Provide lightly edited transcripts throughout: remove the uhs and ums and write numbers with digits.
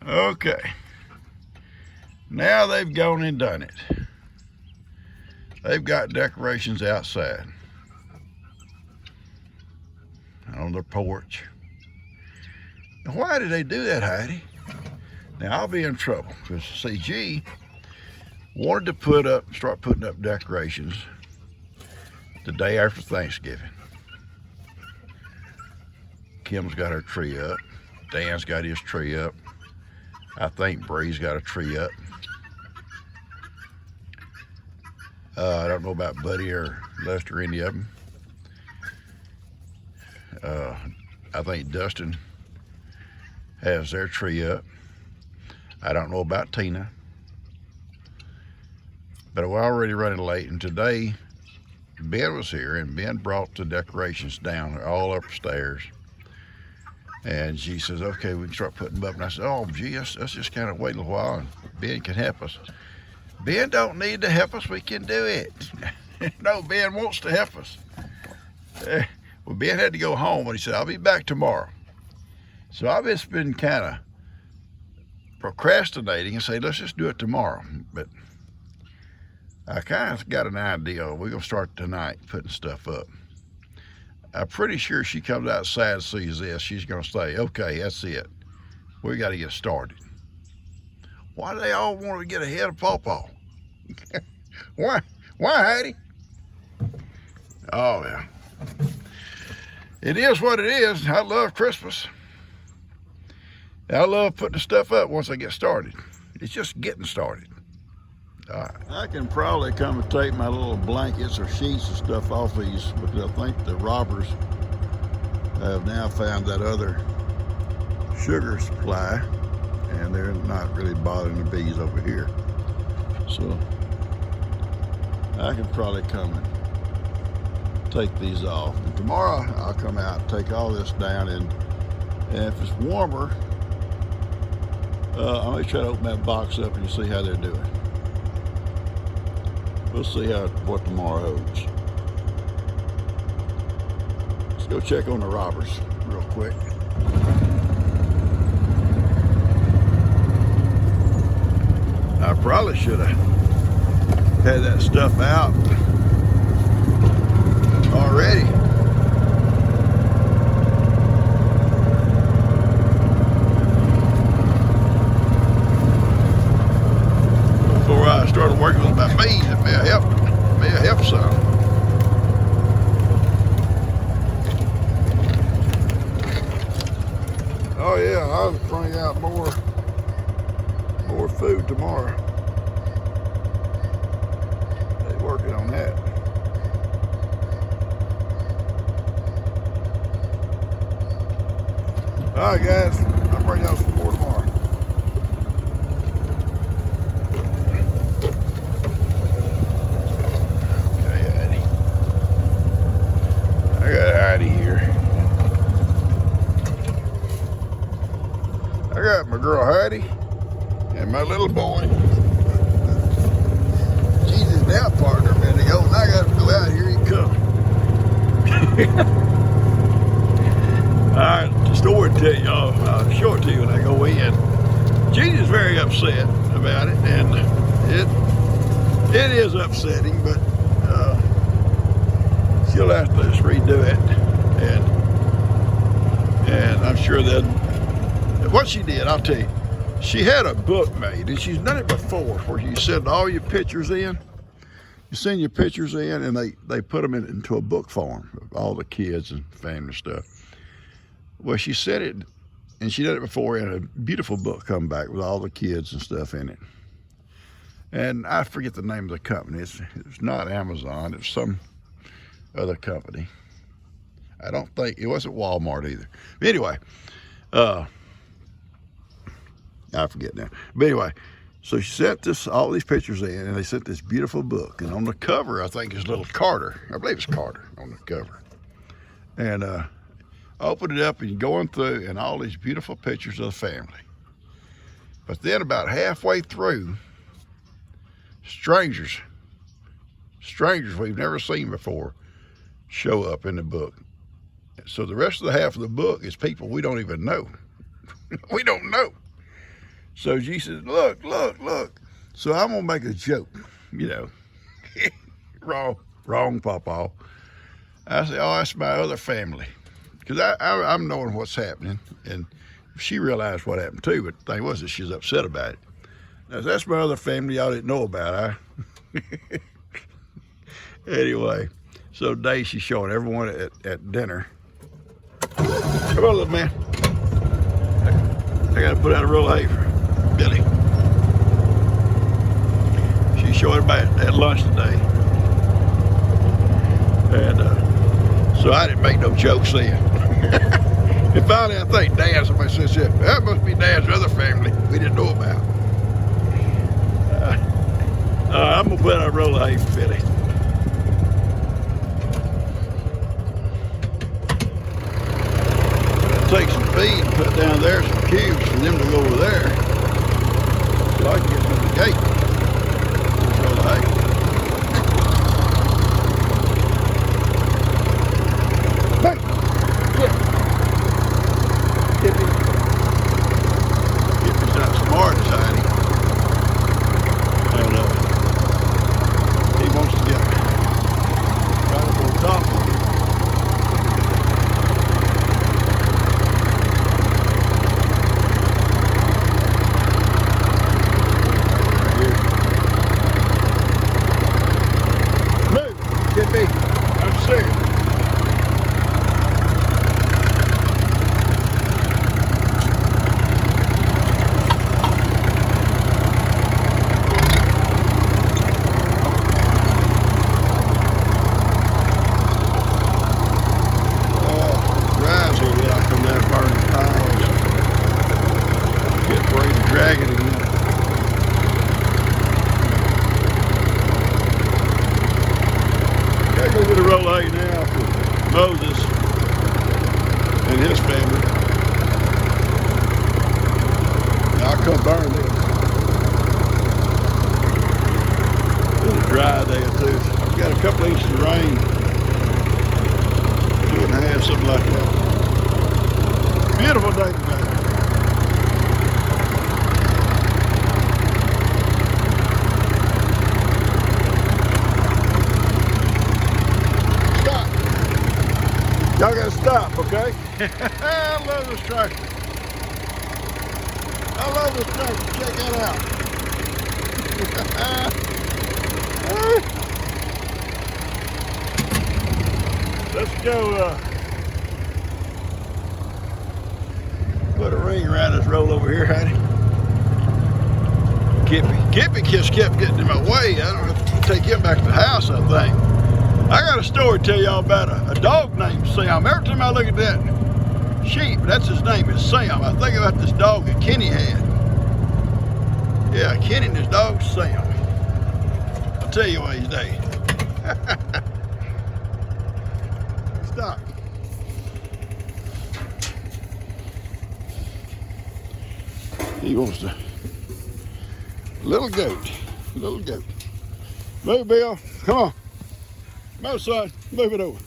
Okay. Now they've gone and done it. They've got decorations outside on their porch. Why did they do that, Heidi? Now I'll be in trouble because CG wanted to start putting up decorations the day after Thanksgiving. Kim's got her tree up. Dan's got his tree up. I think Bree's got a tree up. I don't know about Buddy or Lester, any of them. I think Dustin has their tree up. I don't know about Tina. But we're already running late, and today Ben was here, and Ben brought the decorations down all upstairs. And she says, okay, we can start putting them up. And I said, oh, gee, let's just kind of wait a little while, and Ben can help us. Ben don't need to help us, we can do it. No, Ben wants to help us. Well, Ben had to go home, and he said, I'll be back tomorrow. So I've just been kind of procrastinating and say, let's just do it tomorrow. But I kind of got an idea. We're going to start tonight putting stuff up. I'm pretty sure she comes outside and sees this, she's going to say, okay, that's it. We got to get started. Why do they all want to get ahead of Pawpaw? Why, Heidi? Oh, yeah. It is what it is. I love Christmas. I love putting the stuff up once I get started. It's just getting started. All right. I can probably come and take my little blankets or sheets and stuff off these because I think the robbers have now found that other sugar supply and they're not really bothering the bees over here. So I can probably come and take these off. And tomorrow I'll come out and take all this down, and if it's warmer, I'm going to try to open that box up and see how they're doing. We'll see what tomorrow holds. Let's go check on the robbers real quick. I probably should have had that stuff out already. Before I started working with my bees, it may have helped some. Oh yeah, I'll bring out more food tomorrow. They're working on that. All right, guys, I'll bring y'all some more tomorrow. Okay, Heidi. I got Heidi here. I got my girl Heidi and my little boy. Jesus, now partner a minute ago, and I got to go out. Here he comes. All right, story to tell y'all. I'll show it to you when I go in. Jeannie's very upset about it, and it is upsetting, but she'll have to just redo it, and I'm sure that what she did, I'll tell you. She had a book made, and she's done it before, where you send all your pictures in. You send your pictures in, and they put them into a book form of all the kids and family stuff. Well, she said it, and she did it before, and a beautiful book come back with all the kids and stuff in it. And I forget the name of the company. It's not Amazon. It's some other company. I don't think, it wasn't Walmart either. But anyway, I forget now. But anyway, so she sent all these pictures in, and they sent this beautiful book. And on the cover, I think, is little Carter. I believe it's Carter on the cover. And open it up, and you're going through, and all these beautiful pictures of the family. But then about halfway through, strangers we've never seen before show up in the book. So the rest of the half of the book is people we don't even know. We don't know. So she says, look, look, look. So I'm gonna make a joke, you know. wrong, Pawpaw. I say, oh, that's my other family. Because I'm knowing what's happening. And she realized what happened too, but the thing was that she's upset about it. Now, that's my other family y'all didn't know about, huh? Anyway, so today she's showing everyone at dinner. Come on, little man. I gotta put out a roll of hay for Billy. She's showing everybody at lunch today. And so I didn't make no jokes then. And finally I think Dan, somebody says, yeah, that must be Dan's other family we didn't know about. I'm gonna put out a roll of hay for Billy. Take some feed and put down there some cubes for them to go over there. So I can get through the gate. Roll of hay. Hey! Yeah. Kippy's not smart as Heidi. And he wants to get right up on top of him. Kippy, I'm serious. Drives over there from that burning piles. Get ready to drag it in. Gotta go get a roll of hay now for Moses and his family. Now I'll come burn this. It's a dry day or two. Got a couple inches of rain. 2.5, something like that. Beautiful day today. Y'all gotta stop, okay? I love this tractor. I love this tractor. Check that out. Let's go put a ring around this roll over here, Heidi. Kippy just kept getting in my way. I don't have to take him back to the house, I think. I got a story to tell y'all about a dog named Sam. Every time I look at that sheep, that's his name, is Sam. I think about this dog that Kenny had. Yeah, Kenny and his dog Sam. I'll tell you what he's named. Stop. He wants to. Little goat. Little goat. Move, Bill. Come on. Move, son. Move it over.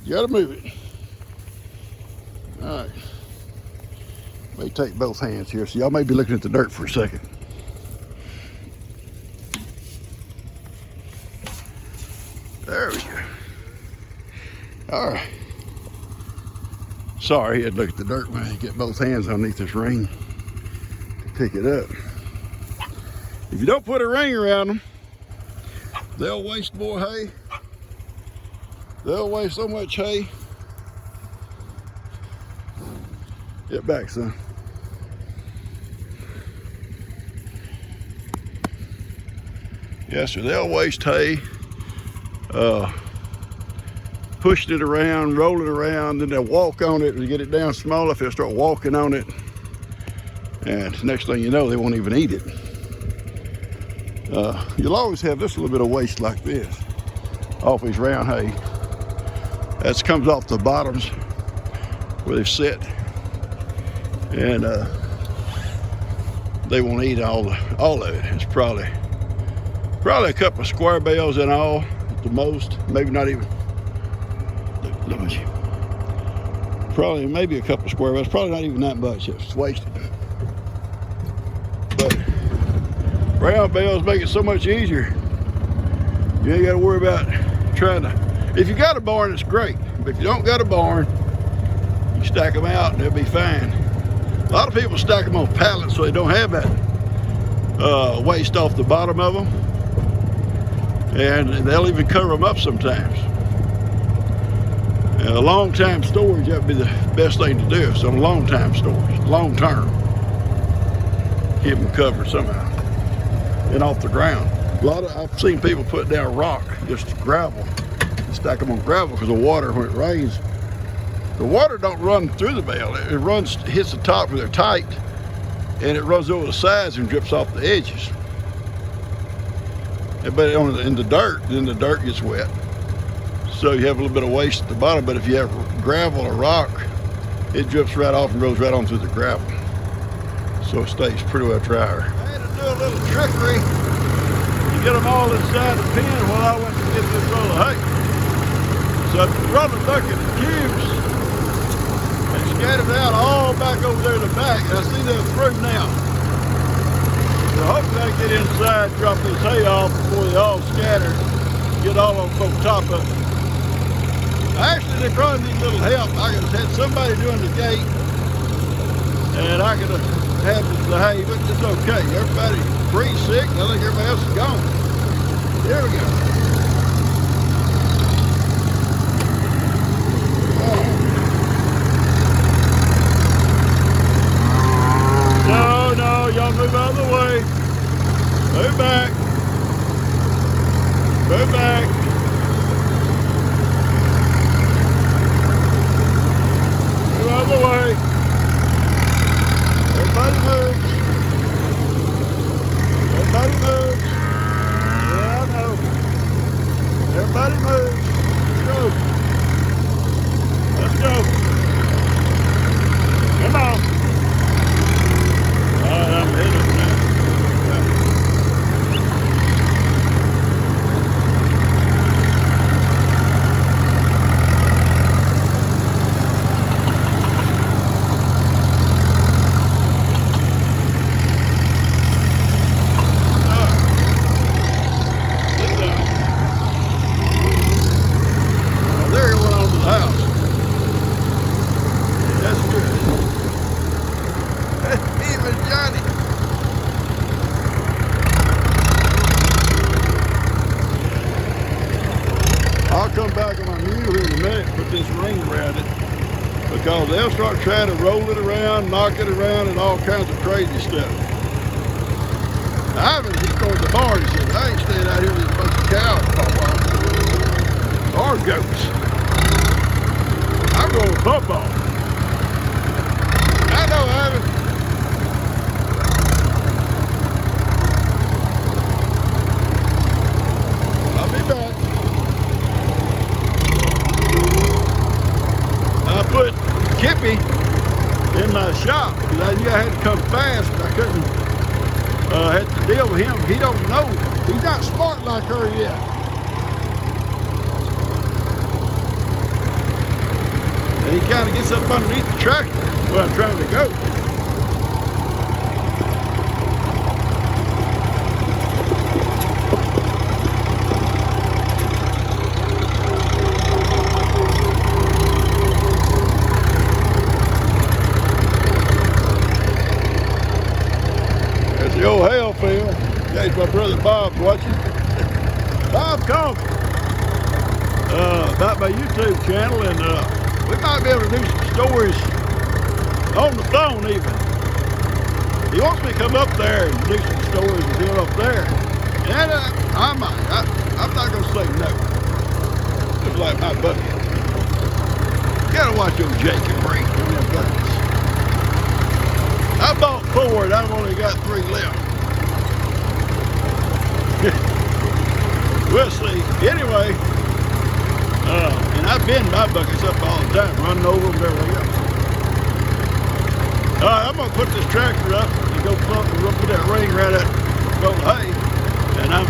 You gotta move it. All right. May take both hands here, so y'all may be looking at the dirt for a second. There we go. All right. Sorry, I had to look at the dirt when I get both hands underneath this ring to pick it up. If you don't put a ring around them, they'll waste more hay. They'll waste so much hay. Get back, son. Yes, sir, they'll waste hay. Pushing it around, rolling around, then they'll walk on it and get it down small enough, they'll start walking on it. And next thing you know, they won't even eat it. You'll always have this little bit of waste like this off these round hay. That comes off the bottoms where they sit, and they won't eat all of it. It's probably a couple of square bales in all at the most, maybe not even. Look at you. Probably maybe a couple of square bales, probably not even that much. It's wasted. but round bales make it so much easier. You ain't got to worry about trying to. If you got a barn, it's great. But if you don't got a barn, you stack them out and they'll be fine. A lot of people stack them on pallets so they don't have that waste off the bottom of them, and they'll even cover them up sometimes. A long time storage, that would be the best thing to do. So long time storage, long term, keep them covered somehow and off the ground. I've seen people put down rock, just gravel, stack them on gravel, because the water, when it rains, the water don't run through the bale. It hits the top where they're tight, and it runs over the sides and drips off the edges. But in the dirt, then the dirt gets wet. So you have a little bit of waste at the bottom, but if you have gravel or rock, it drips right off and goes right on through the gravel. So it stays pretty well drier. I had to do a little trickery to get them all inside the pen while I went to get this roll of hay. So I brought a bucket of cubes and scattered it out all back over there in the back. And I see they're through now. So hopefully I can get inside, drop this hay off before they all scatter, get all of them from the top of it. Actually, they probably need a little help. I could have had somebody doing the gate, and I could have had the hay, but it's okay. Everybody's pretty sick. I think everybody else is gone. Here we go. No, y'all move out of the way. Move back. Move back. Out of the way. Everybody moves. Everybody moves. Yeah, I know. Everybody moves. Let's go. Let's go. Come on. All right, I'm headed now. Come back on my mule here in a minute, put this ring around it, because they'll start trying to roll it around, knock it around, and all kinds of crazy stuff. Ivan, he told the barn, he said, I ain't staying out here with a bunch of cows or goats. I'm going football. I know, Ivan. I'll be back. I put Kippy in my shop because I knew I had to come fast, but I couldn't have to deal with him. He don't know. He's not smart like her yet. And he kind of gets up underneath the tractor where I'm trying to go. The old hell field. There's my brother Bob watching. Bob called about my YouTube channel, and we might be able to do some stories on the phone even. He wants me to come up there and do some stories with him up there. And I might. I'm not going to say no. It's like my buddy. You gotta watch old Jake and Bree from them buddies. I bought 4 and I've only got 3 left. We'll see. Anyway, and I've been my buckets up all the time, running over them everywhere else. All right, I'm gonna put this tractor up and go plump and put that ring right at the hay, and I'm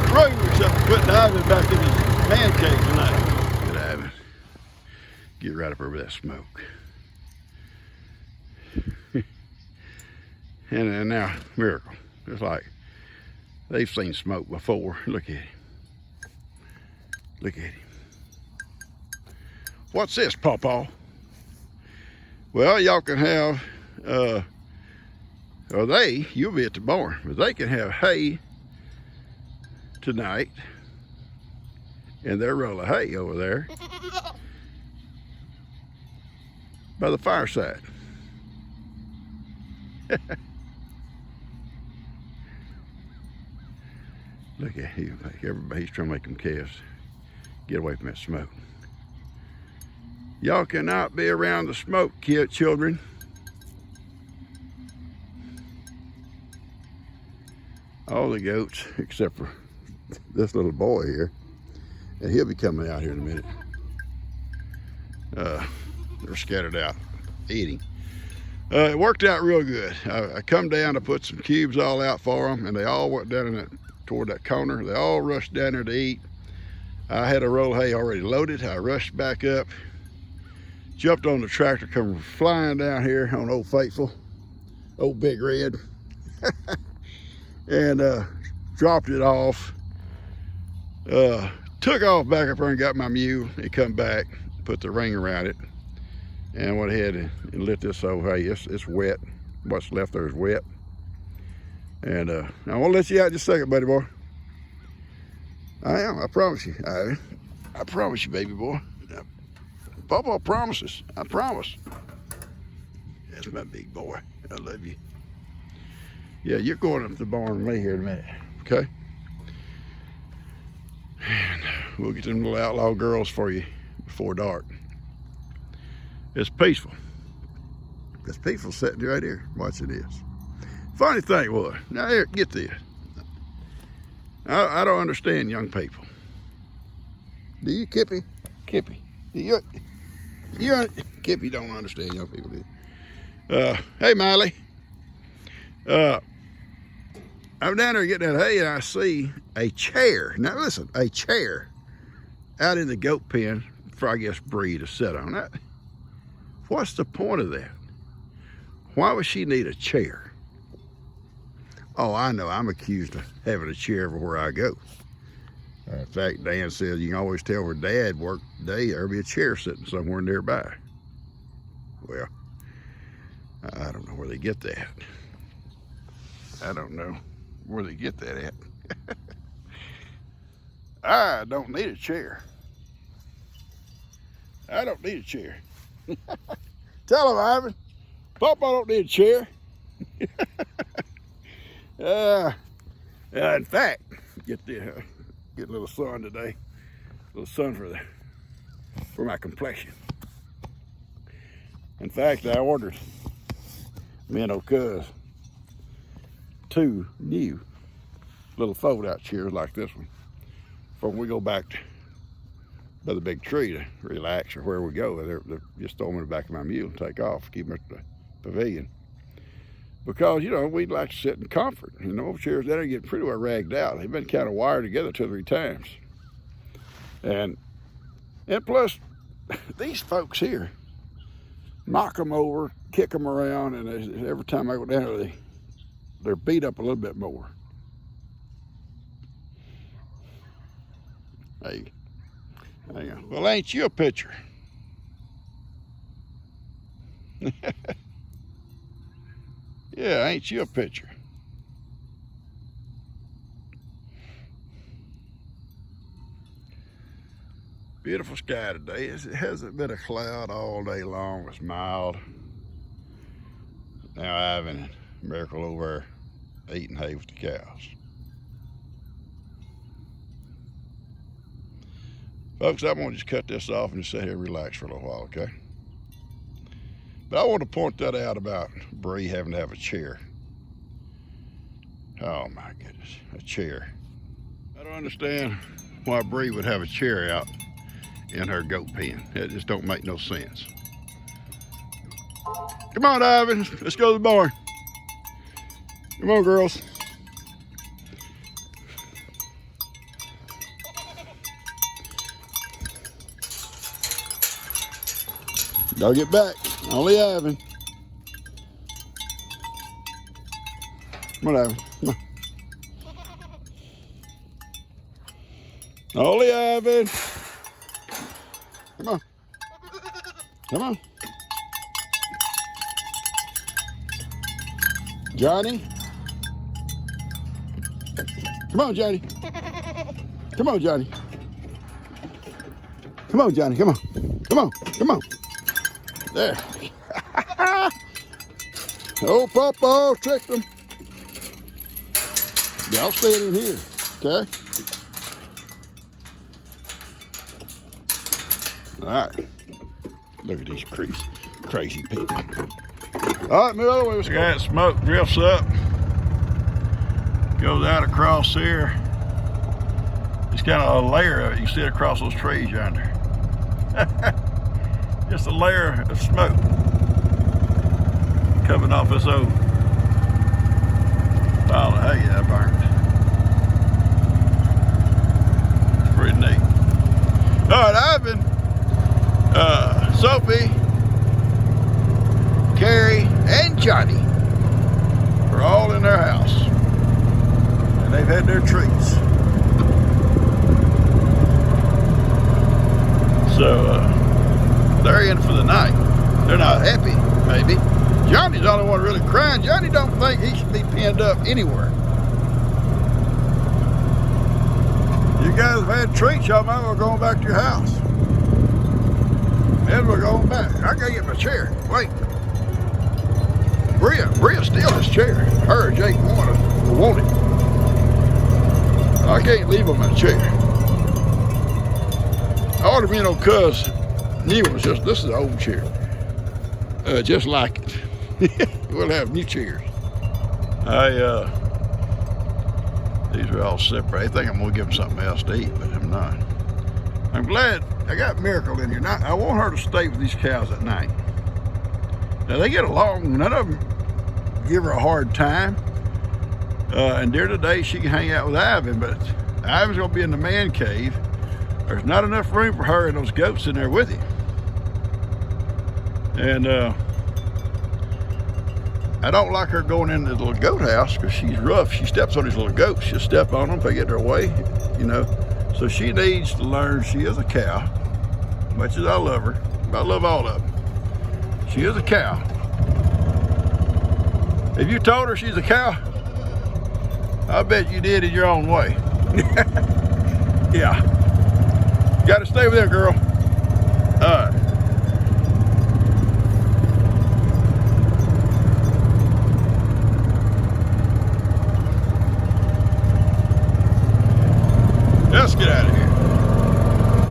through except for putting Ivan back in his man cave tonight. Get Ivan. Get right up over that smoke. And now, Miracle. It's like they've seen smoke before. Look at him. Look at him. What's this, Pawpaw? Well, y'all can have, you'll be at the barn, but they can have hay tonight in their roll of hay over there by the fireside. Look at him. Everybody's trying to make them calves get away from that smoke. Y'all cannot be around the smoke, children. All the goats, except for this little boy here. And he'll be coming out here in a minute. They're scattered out eating. It worked out real good. I come down to put some cubes all out for them, and they all went down in that, toward that corner. They all rushed down there to eat. I had a roll of hay already loaded. I rushed back up, jumped on the tractor, come flying down here on Old Faithful, Old Big Red, and dropped it off. Took off back up there and got my mule and come back, put the ring around it, and went ahead and lit this old hay. It's wet. What's left there is wet. And I want to let you out just a second, buddy boy. I am, I promise you. I promise you, baby boy. Papa promises, I promise. That's my big boy. I love you. Yeah, you're going up to the barn with me here in a minute, okay? And we'll get them little outlaw girls for you before dark. It's peaceful. It's peaceful sitting right here watching this. Funny thing was, now here, get this. I don't understand young people. Do you, Kippy? Kippy, Kippy don't understand young people, do you? Hey, Miley. I'm down there getting that hay and I see a chair. Now listen, a chair out in the goat pen for, I guess, Bree to sit on. That, what's the point of that? Why would she need a chair? Oh, I know, I'm accused of having a chair everywhere I go. In fact, Dan says you can always tell where Dad worked today, there'll be a chair sitting somewhere nearby. Well, I don't know where they get that. I don't know where they get that at. I don't need a chair. I don't need a chair. Tell him, Ivan. Papa don't need a chair. In fact, get a little sun today. A little sun for my complexion. In fact, I ordered me and O'Cuz 2 new little fold-out chairs like this one for when we go back by the big tree to relax or where we go. They're just throw them in the back of my mule and take off, keep them at the pavilion. Because, you know, we'd like to sit in comfort. You know, chairs that are getting pretty well ragged out. They've been kind of wired together 2 or 3 times. And plus, these folks here knock them over, kick them around, and every time I go down there, they're beat up a little bit more. Hey, hang on. Well, ain't you a picture? Yeah, ain't you a picture? Beautiful sky today. It hasn't been a cloud all day long. It's mild. Now Ivan and Miracle over there eating hay with the cows. Folks, I'm gonna just cut this off and just sit here and relax for a little while, okay? But I want to point that out about Bree having to have a chair. Oh my goodness, a chair. I don't understand why Bree would have a chair out in her goat pen. It just don't make no sense. Come on, Ivan, let's go to the barn. Come on, girls. Y'all get back. Only Ivan. Come on, Ivan. Come on. Ollie, Ivan. Come on. Come on. Johnny. Come on, Johnny. Come on, Johnny. Come on, Johnny. Come on. Come on. Come on. There. Oh, Papa, tricked him. Y'all staying in here, okay? All right. Look at these crazy people. All right, move other way. Let's go. That smoke drifts up, goes out across here. It's kind of a layer of it. You see it across those trees yonder. Just a layer of smoke coming off this old pile of hay that burned. It's pretty neat. All right, Ivan, Sophie, Carrie, and Johnny are all in their house, and they've had their treats. So they're in for the night. They're not happy, maybe. Johnny's the only one really crying. Johnny don't think he should be pinned up anywhere. You guys have had treats, y'all might as well go back to your house. Then we're going back. I gotta get my chair. Wait. Bria steal this chair. Her or Jake want it. I can't leave on my chair. I ought to be no cuz new ones. This is an old chair. Just like it. We'll have new chairs. These are all separate. I think I'm gonna give them something else to eat, but I'm not. I'm glad I got Miracle in here. Now, I want her to stay with these cows at night. Now they get along. None of them give her a hard time. And during the day she can hang out with Ivan, but Ivan's gonna be in the man cave. There's not enough room for her and those goats in there with him. And I don't like her going into the little goat house because she's rough. She steps on these little goats. She'll step on them if they get their way, you know. So she needs to learn she is a cow. Much as I love her, I love all of them. She is a cow. Have you told her she's a cow? I bet you did in your own way. Yeah. Got to stay with her, girl. All right. Let's get out of here.